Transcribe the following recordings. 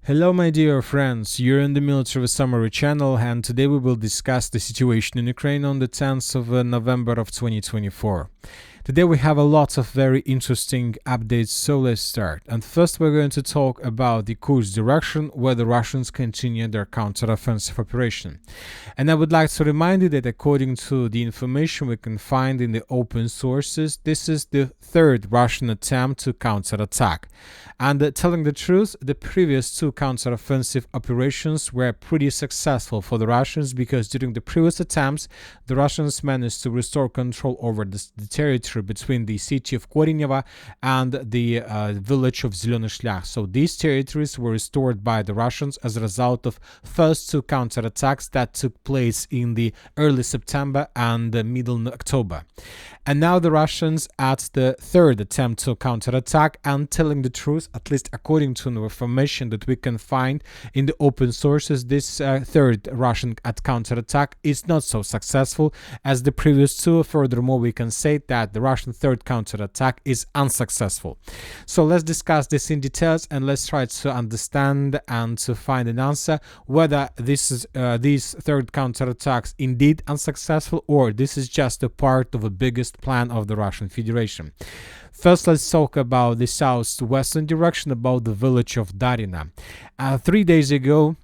Hello my dear friends, you're in the Military Summary channel and today we will discuss the situation in Ukraine on the 10th of November of 2024. Today we have a lot of very interesting updates, so let's start. And first we're going to talk about the Kursk direction where the Russians continue their counteroffensive operation. And I would like to remind you that according to the information we can find in the open sources, this is the third Russian attempt to counterattack. And telling the truth, the previous two counteroffensive operations were pretty successful for the Russians because during the previous attempts, the Russians managed to restore control over the territory between the city of Korineva and the village of Zeleny Shlyakh. So these territories were restored by the Russians as a result of first two counterattacks that took place in the early September and the middle October. And now the Russians at the third attempt to counterattack, and telling the truth, at least according to the information that we can find in the open sources, this third Russian counterattack is not so successful as the previous two. Furthermore, we can say that the Russian third counterattack is unsuccessful. So let's discuss this in details and let's try to understand and to find an answer whether these third counterattacks indeed unsuccessful or this is just a part of a biggest plan of the Russian Federation. First, let's talk about the southwestern direction, about the village of Darina. 3 days ago,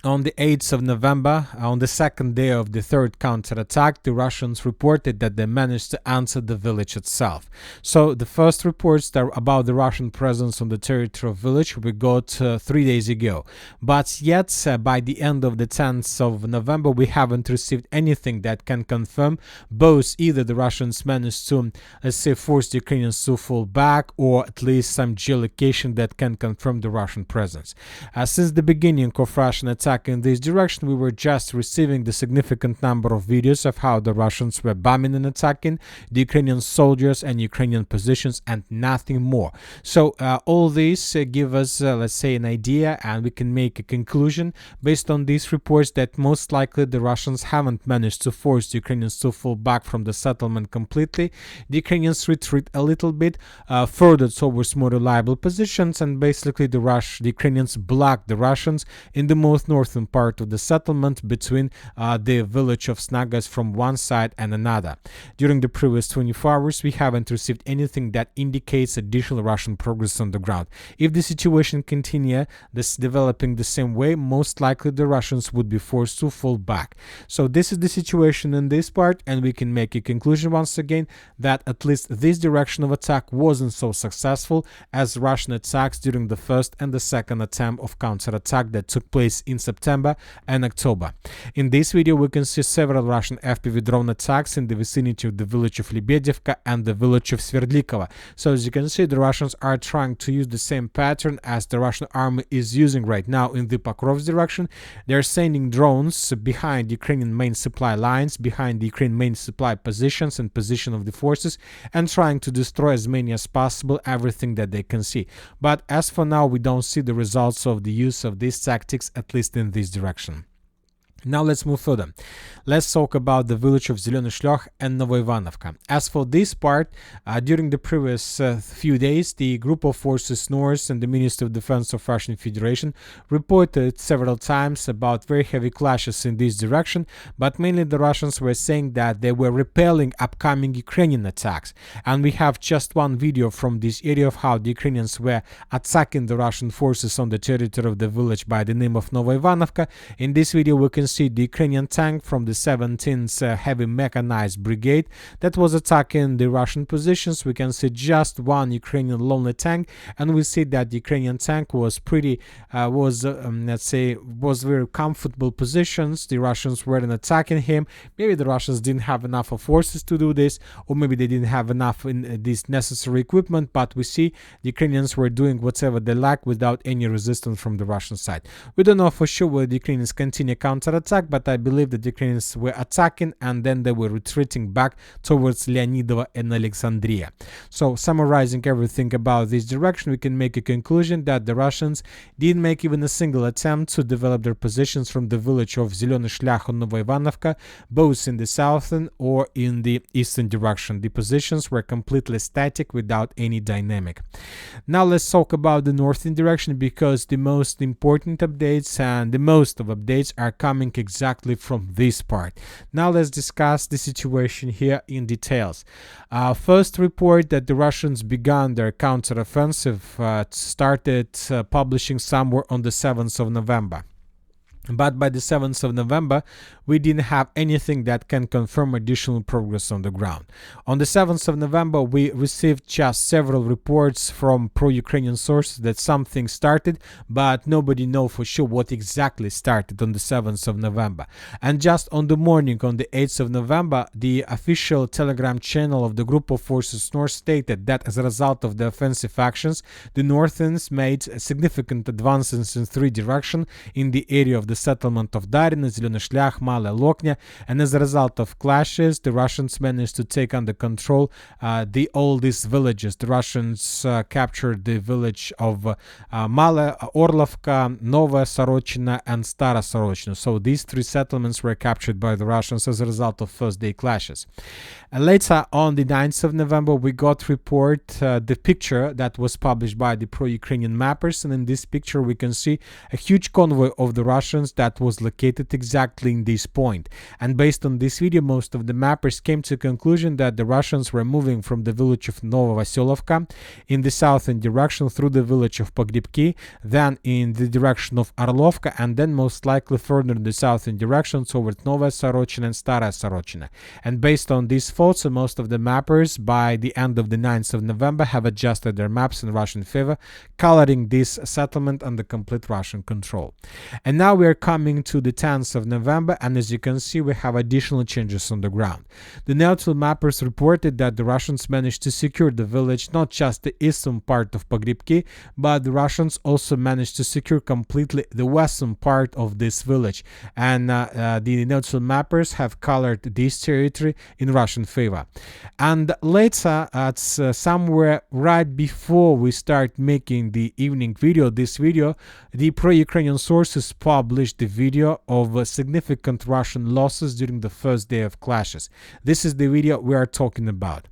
on the 8th of November, on the second day of the third counterattack, the Russians reported that they managed to enter the village itself. So the first reports that about the Russian presence on the territory of the village we got 3 days ago. But yet, by the end of the 10th of November, we haven't received anything that can confirm both either the Russians managed to, let's say, force the Ukrainians to fall back or at least some geolocation that can confirm the Russian presence. Since the beginning of Russian attack in this direction, we were just receiving the significant number of videos of how the Russians were bombing and attacking the Ukrainian soldiers and Ukrainian positions and nothing more. So all these give us, let's say, an idea, and we can make a conclusion based on these reports that most likely the Russians haven't managed to force the Ukrainians to fall back from the settlement completely. The Ukrainians retreat a little bit further towards more reliable positions, and basically the Ukrainians block the Russians in the most northern part of the settlement between the village of Snagas from one side and another. During the previous 24 hours, we haven't received anything that indicates additional Russian progress on the ground. If the situation continues developing the same way, most likely the Russians would be forced to fall back. So this is the situation in this part, and we can make a conclusion once again that at least this direction of attack wasn't so successful as Russian attacks during the first and the second attempt of counterattack that took place in September and October. In this video, we can see several Russian FPV drone attacks in the vicinity of the village of Lebedevka and the village of Sverdlikova. So as you can see, the Russians are trying to use the same pattern as the Russian army is using right now in the Pokrovsk direction. They're sending drones behind Ukrainian main supply lines, behind the Ukrainian main supply positions and position of the forces, and trying to destroy as many as possible, everything that they can see. But as for now, we don't see the results of the use of these tactics, at least in this direction. Now let's move further. Let's talk about the village of Zeleny Shlyakh and Ivanovka. As for this part, during the previous few days, the group of forces North and the Ministry of Defense of Russian Federation reported several times about very heavy clashes in this direction, but mainly the Russians were saying that they were repelling upcoming Ukrainian attacks. And we have just one video from this area of how the Ukrainians were attacking the Russian forces on the territory of the village by the name of Ivanovka. In this video, we can see the Ukrainian tank from the 17th Heavy Mechanized Brigade that was attacking the Russian positions. We can see just one Ukrainian lonely tank, and we see that the Ukrainian tank was pretty, let's say, was very comfortable positions. The Russians weren't attacking him. Maybe the Russians didn't have enough of forces to do this, or maybe they didn't have enough in this necessary equipment, but we see the Ukrainians were doing whatever they like without any resistance from the Russian side. We don't know for sure whether the Ukrainians continue counterattacking attack, but I believe that the Ukrainians were attacking and then they were retreating back towards Leonidova and Alexandria. So summarizing everything about this direction, we can make a conclusion that the Russians didn't make even a single attempt to develop their positions from the village of Zeleny, Shlyakh and Nova Ivanovka, both in the southern or in the eastern direction. The positions were completely static without any dynamic. Now let's talk about the northern direction, because the most important updates and the most of updates are coming exactly from this part. Now let's discuss the situation here in details. First report that the Russians began their counteroffensive started publishing somewhere on the 7th of November. But by the 7th of November, we didn't have anything that can confirm additional progress on the ground. On the 7th of November, we received just several reports from pro-Ukrainian sources that something started, but nobody knows for sure what exactly started on the 7th of November. And just on the morning, on the 8th of November, the official Telegram channel of the Group of Forces North stated that as a result of the offensive actions, the Northerns made significant advances in 3 directions in the area of the settlement of Darina, Zeleny Shlyakh, Male, Loknya, and as a result of clashes, the Russians managed to take under control all these villages. The Russians captured the village of Male, Orlovka, Nova Sorochina, and Stara Sorochina. So these 3 settlements were captured by the Russians as a result of first-day clashes. Later, on the 9th of November, we got the picture that was published by the pro-Ukrainian mappers, and in this picture we can see a huge convoy of the Russians that was located exactly in this point. And based on this video, most of the mappers came to a conclusion that the Russians were moving from the village of Novovasilovka in the southern direction through the village of Pogribki, then in the direction of Orlovka, and then most likely further in the southern direction towards Nova Sorochina and Stara Sorochina. And based on these thoughts, most of the mappers by the end of the 9th of November have adjusted their maps in Russian favor, coloring this settlement under complete Russian control. And now we are coming to the 10th of November, and as you can see, we have additional changes on the ground. The neutral mappers reported that the Russians managed to secure the village, not just the eastern part of Pogribki, but the Russians also managed to secure completely the western part of this village. And the neutral mappers have colored this territory in Russian favor. And later, at somewhere right before we start making the evening video, the pro-Ukrainian sources published the video of significant Russian losses during the first day of clashes. This is the video we are talking about.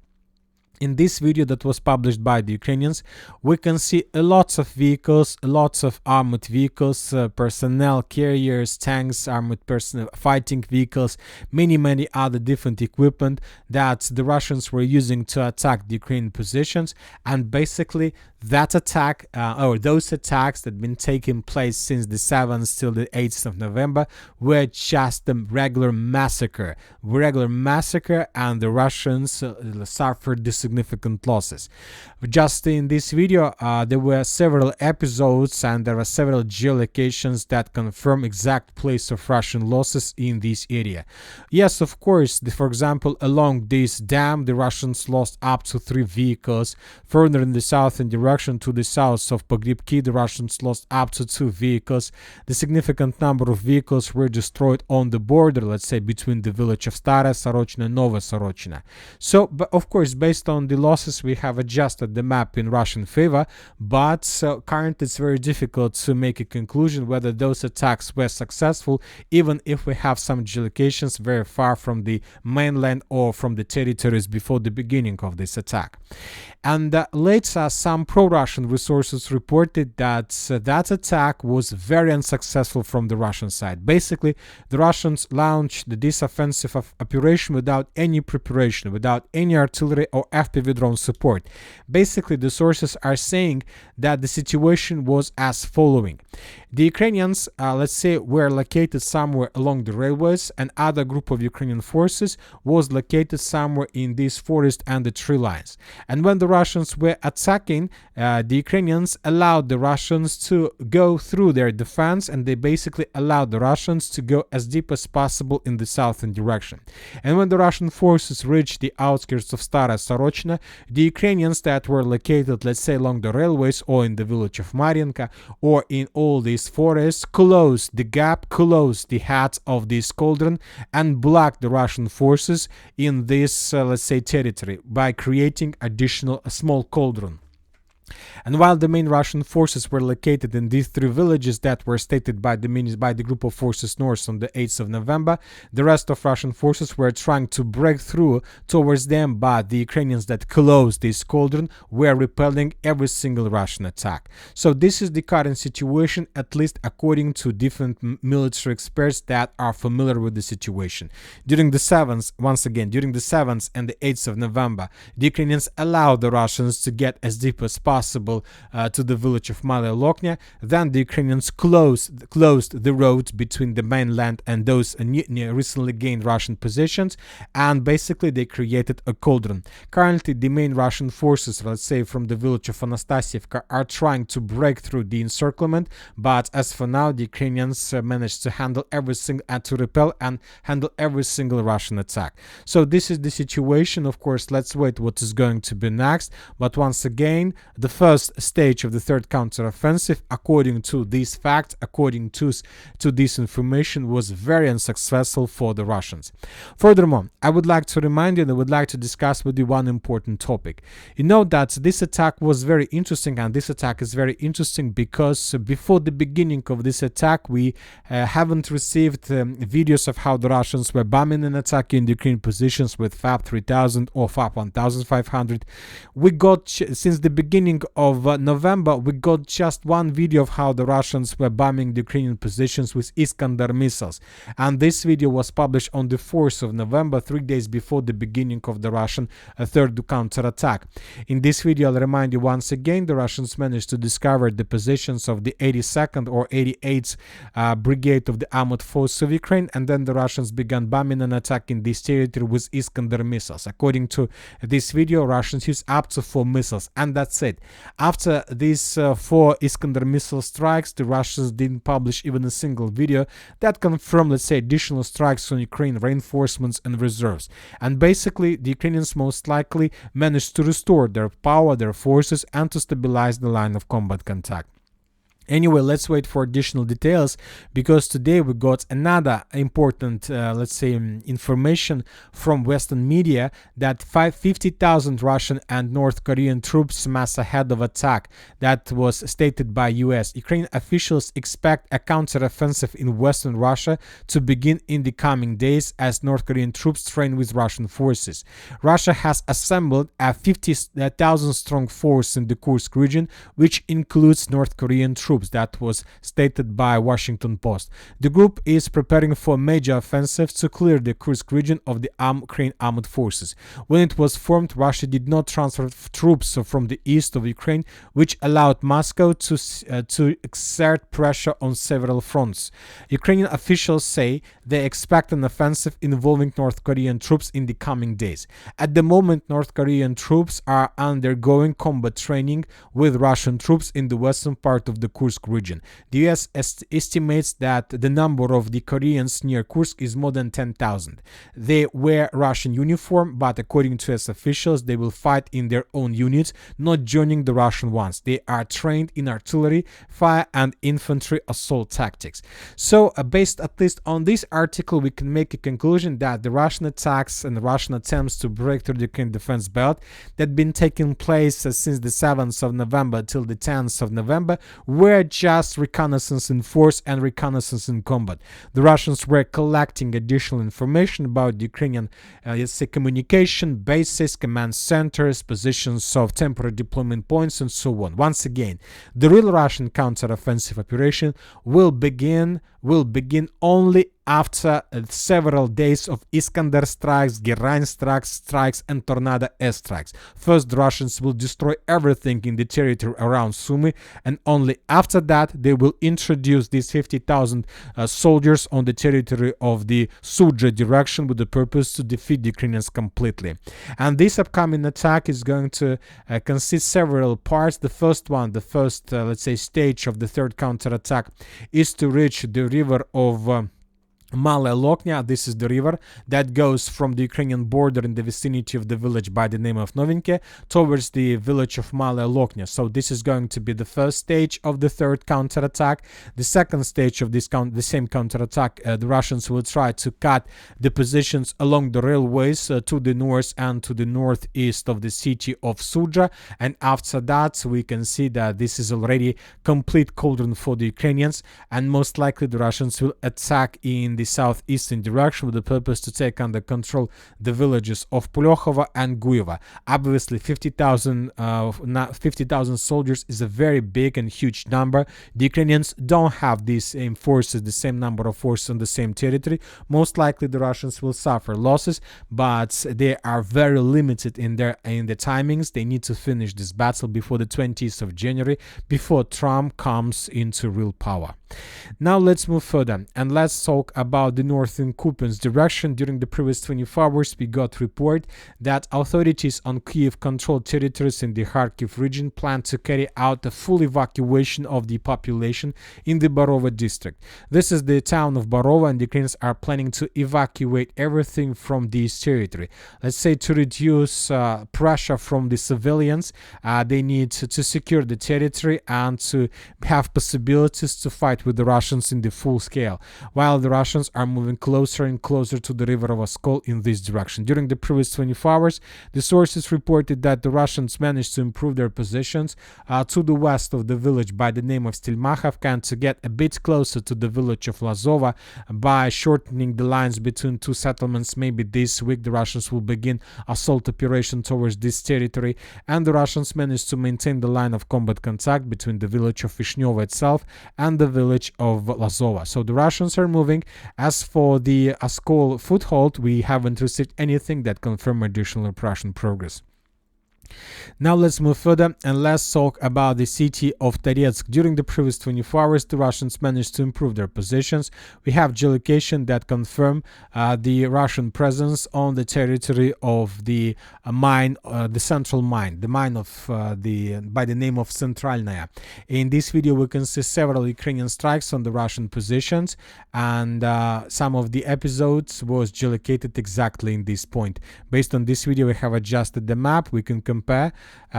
In this video that was published by the Ukrainians, we can see lots of vehicles, lots of armored vehicles, personnel carriers, tanks, armored personnel, fighting vehicles, many other different equipment that the Russians were using to attack the Ukrainian positions. And basically that attack, or those attacks that have been taking place since the 7th till the 8th of November were just a regular massacre, and the Russians suffered this significant losses. Just in this video, there were several episodes and there are several geolocations that confirm exact place of Russian losses in this area. Yes, of course, for example, along this dam, the Russians lost up to 3 vehicles. Further in the southern direction to the south of Pogribki, the Russians lost up to 2 vehicles. The significant number of vehicles were destroyed on the border, let's say, between the village of Stara Sorochina and Nova Sorochina. So, but of course, based on the losses, we have adjusted the map in Russian favor, but currently it's very difficult to make a conclusion whether those attacks were successful, even if we have some geolocations very far from the mainland or from the territories before the beginning of this attack. And later, some pro-Russian resources reported that that attack was very unsuccessful from the Russian side. Basically, the Russians launched this offensive operation without any preparation, without any artillery or FPV drone support. Basically, the sources are saying that the situation was as following. The Ukrainians, let's say, were located somewhere along the railways, and other group of Ukrainian forces was located somewhere in this forest and the tree lines. And when the Russians were attacking, the Ukrainians allowed the Russians to go through their defense, and they basically allowed the Russians to go as deep as possible in the southern direction. And when the Russian forces reached the outskirts of Stara Sorochina, the Ukrainians that were located, let's say, along the railways or in the village of Marienka or in all these this forest, closed the gap, closed the head of this cauldron, and blocked the Russian forces in this, let's say, territory by creating additional small cauldron. And while the main Russian forces were located in these three villages that were stated by the group of forces north on the 8th of November, the rest of Russian forces were trying to break through towards them, but the Ukrainians that closed this cauldron were repelling every single Russian attack. So this is the current situation, at least according to different military experts that are familiar with the situation. During the 7th, once again, during the 7th and the 8th of November, the Ukrainians allowed the Russians to get as deep as possible to the village of Malaya Loknya. Then the Ukrainians closed the roads between the mainland and those recently gained Russian positions, and basically they created a cauldron. Currently, the main Russian forces, let's say from the village of Sontsivka, are trying to break through the encirclement, but as for now, the Ukrainians managed to handle everything and to repel and handle every single Russian attack. So this is the situation. Of course, let's wait what is going to be next. But once again, the first stage of the third counteroffensive, according to these facts, according to this information, was very unsuccessful for the Russians. Furthermore, I would like to remind you and I would like to discuss with you one important topic. You know that this attack was very interesting, and this attack is very interesting because before the beginning of this attack, we haven't received videos of how the Russians were bombing and attacking the Ukrainian positions with FAB 3000 or FAB 1500. We got, since the beginning of November, we got just one video of how the Russians were bombing the Ukrainian positions with Iskander missiles, and this video was published on the 4th of November, 3 days before the beginning of the Russian third counterattack. In this video, I'll remind you once again, the Russians managed to discover the positions of the 82nd or 88th Brigade of the Armored Forces of Ukraine, and then the Russians began bombing and attacking this territory with Iskander missiles. According to this video, Russians used up to 4 missiles, and that's it. After these 4 Iskander missile strikes, the Russians didn't publish even a single video that confirmed, let's say, additional strikes on Ukraine, reinforcements and reserves. And basically, the Ukrainians most likely managed to restore their power, their forces, and to stabilize the line of combat contact. Anyway, let's wait for additional details, because today we got another important, let's say, information from Western media that 50,000 Russian and North Korean troops mass ahead of attack. That was stated by US. Ukrainian officials expect a counteroffensive in Western Russia to begin in the coming days as North Korean troops train with Russian forces. Russia has assembled a 50,000 strong force in the Kursk region, which includes North Korean troops. That was stated by Washington Post. The group is preparing for a major offensive to clear the Kursk region of the Ukraine armed forces. When it was formed, Russia did not transfer troops from the east of Ukraine, which allowed Moscow to exert pressure on several fronts. Ukrainian officials say they expect an offensive involving North Korean troops in the coming days. At the moment, North Korean troops are undergoing combat training with Russian troops in the western part of the Kursk region. The US estimates that the number of the Koreans near Kursk is more than 10,000. They wear Russian uniform, but according to US officials, they will fight in their own units, not joining the Russian ones. They are trained in artillery, fire, and infantry assault tactics. So, based at least on this article, we can make a conclusion that the Russian attacks and the Russian attempts to break through the Ukraine defense belt that had been taking place since the 7th of November till the 10th of November were just reconnaissance in force and reconnaissance in combat. The Russians were collecting additional information about the Ukrainian communication bases, command centers, positions of temporary deployment points, and so on. Once again, the real Russian counteroffensive operation will begin only after several days of Iskander strikes, Gerain strikes, and Tornado airstrikes. First, the Russians will destroy everything in the territory around Sumy, and only after that they will introduce these 50,000 soldiers on the territory of the Sudzha direction with the purpose to defeat the Ukrainians completely. And this upcoming attack is going to consist several parts. The first one, let's say, stage of the third counterattack is to reach the river of Malaya Loknya, this is the river that goes from the Ukrainian border in the vicinity of the village by the name of Novinke towards the village of Malaya Loknya. So this is going to be the first stage of the third counterattack. The second stage of this the same counterattack, the Russians will try to cut the positions along the railways to the north and to the northeast of the city of Sudzha. And after that, we can see that this is already complete cauldron for the Ukrainians, and most likely the Russians will attack in the southeastern direction with the purpose to take under control the villages of Kurakhove and Guiva. Obviously, 50,000 soldiers is a very big and huge number. The Ukrainians don't have these same forces, the same number of forces on the same territory. Most likely, the Russians will suffer losses, but they are very limited in the timings. They need to finish this battle before the 20th of January, before Trump comes into real power. Now let's move further and let's talk about the northern Kupyansk direction. During the previous 24 hours, we got report that authorities on Kiev-controlled territories in the Kharkiv region plan to carry out a full evacuation of the population in the Borova district. This is the town of Borova, and the Ukrainians are planning to evacuate everything from this territory. Let's say to reduce pressure from the civilians, they need to secure the territory and to have possibilities to fight with the Russians in the full scale, while the Russians are moving closer and closer to the river of Oskol in this direction. During the previous 24 hours, the sources reported that the Russians managed to improve their positions to the west of the village by the name of Stelmachovka and to get a bit closer to the village of Lazova by shortening the lines between two settlements. Maybe this week the Russians will begin assault operation towards this territory, and the Russians managed to maintain the line of combat contact between the village of Vishnyovo itself and the village of Lazova. So the Russians are moving. As for the Oskol foothold, we haven't received anything that confirm additional Russian progress. Now let's move further and let's talk about the city of Toretsk. During the previous 24 hours, the Russians managed to improve their positions. We have geolocation that confirm the Russian presence on the territory of the mine, the central mine, the mine of by the name of Centralnaya. In this video, we can see several Ukrainian strikes on the Russian positions, and some of the episodes was geolocated exactly in this point. Based on this video, we have adjusted the map. We can compare.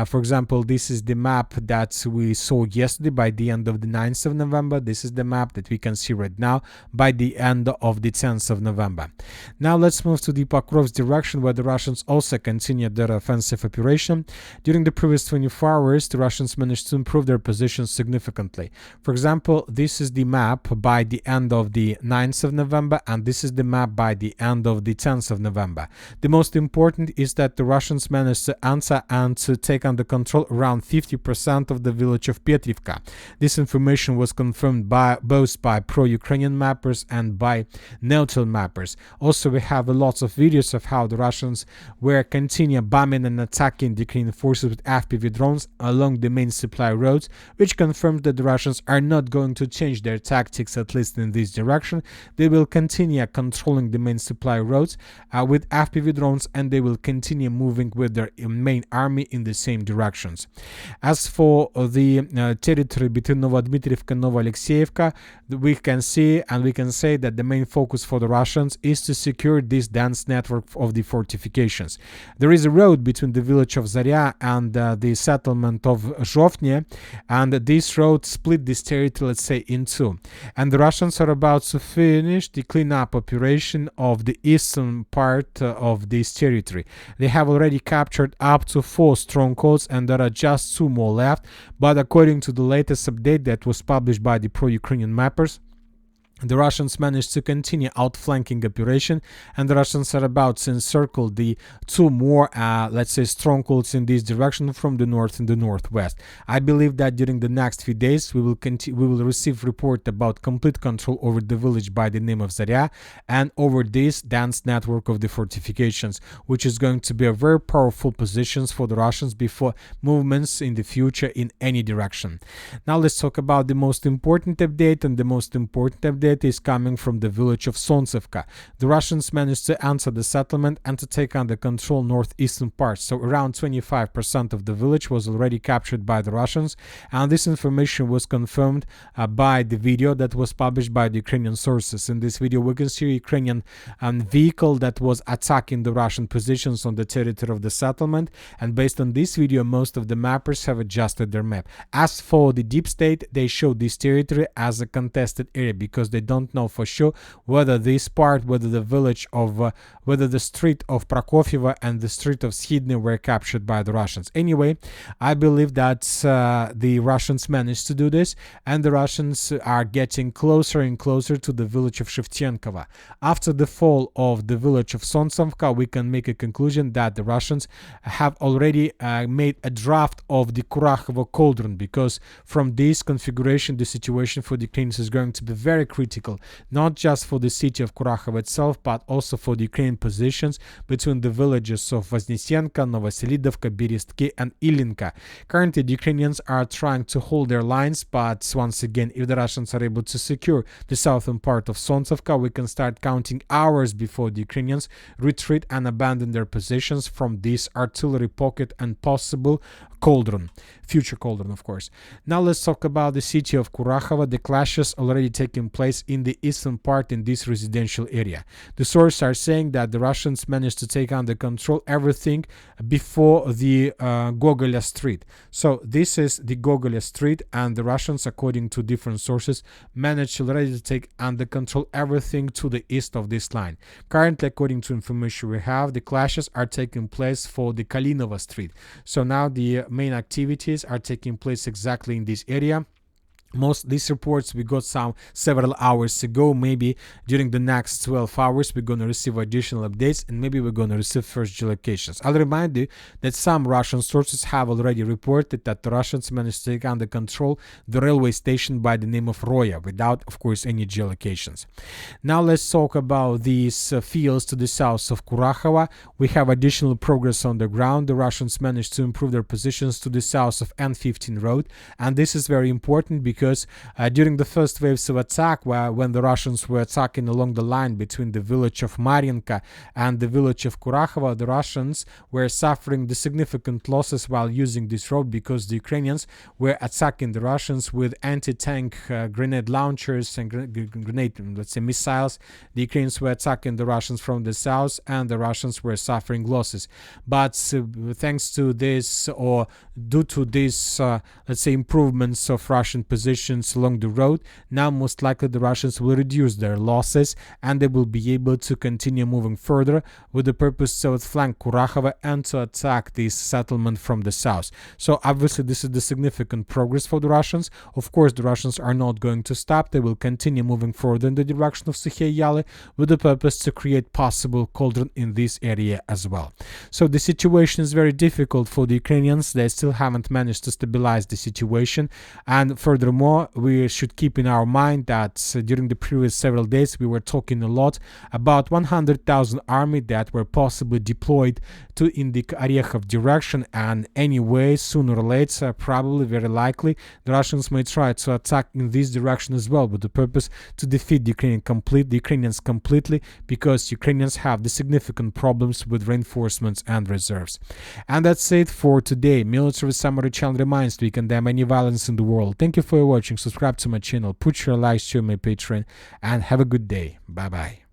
For example, this is the map that we saw yesterday by the end of the 9th of November. This is the map that we can see right now by the end of the 10th of November. Now let's move to the Pokrovsk direction, where the Russians also continued their offensive operation. During the previous 24 hours, the Russians managed to improve their positions significantly. For example, this is the map by the end of the 9th of November, and this is the map by the end of the 10th of November. The most important is that the Russians managed to answer and to take under control around 50% of the village of Petrivka. This information was confirmed both by pro-Ukrainian mappers and by neutral mappers. Also, we have a lot of videos of how the Russians were continue bombing and attacking the Ukrainian forces with FPV drones along the main supply roads, which confirms that the Russians are not going to change their tactics, at least in this direction. They will continue controlling the main supply roads with FPV drones, and they will continue moving with their main army in the same directions. As for the territory between Novodmitrivka and Novoalexeyevka, we can see and we can say that the main focus for the Russians is to secure this dense network of the fortifications. There is a road between the village of Zarya and the settlement of Zhovny, and this road split this territory, let's say, in two. And the Russians are about to finish the cleanup operation of the eastern part of this territory. They have already captured up to 4 strongholds, and there are just 2 more left. But according to the latest update that was published by the pro-Ukrainian mappers, the Russians managed to continue outflanking operation, and the Russians are about to encircle the 2 more, let's say, strongholds in this direction from the north and the northwest. I believe that during the next few days we will receive report about complete control over the village by the name of Zarya and over this dense network of the fortifications, which is going to be a very powerful positions for the Russians before movements in the future in any direction. Now let's talk about the most important update, and the most important update data is coming from the village of Sontsivka. The Russians managed to enter the settlement and to take under control northeastern parts. So around 25% of the village was already captured by the Russians, and this information was confirmed by the video that was published by the Ukrainian sources. In this video, we can see a Ukrainian vehicle that was attacking the Russian positions on the territory of the settlement, and based on this video, most of the mappers have adjusted their map. As for the deep state, they show this territory as a contested area because they don't know for sure whether this part, whether the village of, whether the street of Pokrovsk and the street of Zeleny were captured by the Russians. Anyway, I believe that the Russians managed to do this, and the Russians are getting closer and closer to the village of Shlyakh. After the fall of the village of Sontsivka, we can make a conclusion that the Russians have already made a draft of the Kurakhove cauldron, because from this configuration the situation for the Ukrainians is going to be very critical, not just for the city of Kurakhove itself, but also for the Ukrainian positions between the villages of Voznesenka, Novoselidovka, Berestki and Ilinka. Currently the Ukrainians are trying to hold their lines, but once again, if the Russians are able to secure the southern part of Sontsivka, we can start counting hours before the Ukrainians retreat and abandon their positions from this artillery pocket and possible cauldron, future cauldron, of course. Now let's talk about the city of Kurakhove. The clashes already taking place in the eastern part in this residential area. The sources are saying that the Russians managed to take under control everything before the Gogolia Street. So this is the Gogolia Street, and the Russians, according to different sources, managed already to take under control everything to the east of this line. Currently, according to information we have, the clashes are taking place for the Kalinova Street. So now the main activities are taking place exactly in this area. Most these reports we got several hours ago. Maybe during the next 12 hours we're going to receive additional updates, and maybe we're going to receive first geolocations. I'll remind you that some Russian sources have already reported that the Russians managed to take under control the railway station by the name of Roya, without of course any geolocations. Now let's talk about these fields to the south of Kurakhove. We have additional progress on the ground. The Russians managed to improve their positions to the south of N15 road, and this is very important because during the first waves of attack, when the Russians were attacking along the line between the village of Mariinka and the village of Kurakhove, the Russians were suffering the significant losses while using this road, because the Ukrainians were attacking the Russians with anti-tank grenade launchers and grenade, let's say, missiles. The Ukrainians were attacking the Russians from the south, and the Russians were suffering losses. But thanks to this, or due to this, let's say, improvements of Russian positions along the road, now most likely the Russians will reduce their losses, and they will be able to continue moving further with the purpose to outflank Kurakhove and to attack this settlement from the south. So obviously this is the significant progress for the Russians. Of course, the Russians are not going to stop. They will continue moving further in the direction of Sukhye Yali with the purpose to create possible cauldron in this area as well. So the situation is very difficult for the Ukrainians. They still haven't managed to stabilize the situation, and furthermore, we should keep in our mind that during the previous several days we were talking a lot about 100,000 army that were possibly deployed in the Kurakhove direction, and anyway, sooner or later, probably very likely, the Russians may try to attack in this direction as well, with the purpose to defeat the Ukrainians completely, because Ukrainians have the significant problems with reinforcements and reserves. And that's it for today. Military Summary Channel reminds we condemn any violence in the world. Thank you for watching. Subscribe to my channel, put your likes to my Patreon, and have a good day. Bye bye.